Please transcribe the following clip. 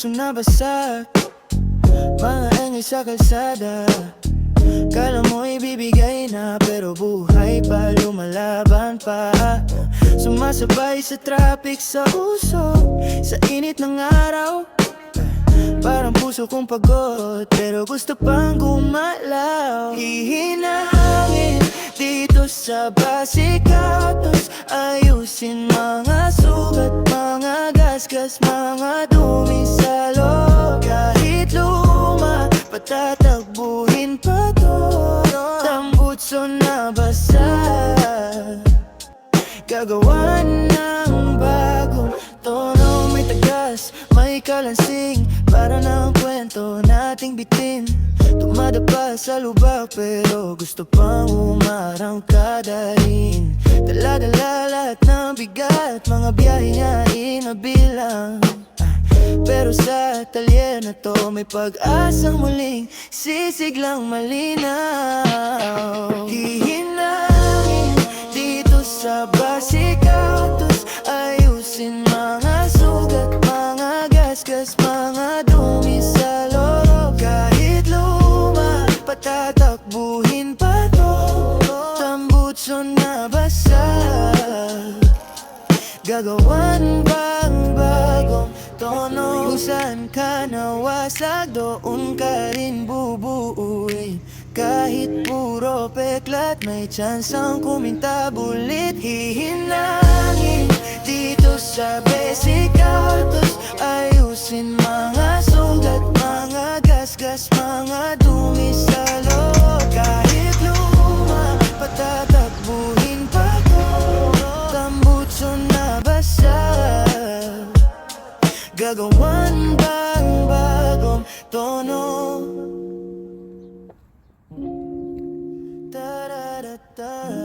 puso nabasa, mga engay sa kalsada. Kala mo ibibigay na, pero buhay pa, lumalaban pa. Sumasabay sa traffic, sa usok, sa init ng araw. Parang puso kong pagod, pero gusto pang gumalaw. Hihinangin dito sa basikatos, ayusin mga sugat, mga gasgas, mga dumi sa loob. Kahit luma, patatakbuhin pa to. Tambutso na basa, gagawan ng bagong tono. May tagas, may kalansing, para na ang kwento nating bitin. Tumadapa sa lubak, pero gusto pang umarangkada rin. Dala-dala lahat ng bigat, mga biyahe nga inabilang. Pero sa talyer na to, may pag-asang muling sisiglang malinaw. Hihinangin dito sa basikatos, ayusin mga sugat, mga gasgas, mga dumi sa loob. Kahit luma, patatakbuhin pa to. Tambutso na basa, gagawan bang bagong tono. Kung saan ka nawasag, doon ka rin bubuuin. Kahit puro peklat, may tsansang kumintabulit. Hihinangin dito sa basikatos, ayusin mga sugat, mga gasgas, mga dumi sa loob. Kahit luma, patatakbuhin pa to. Tambutso na basa, gagawan bang bagong tono. Da-da-da-da.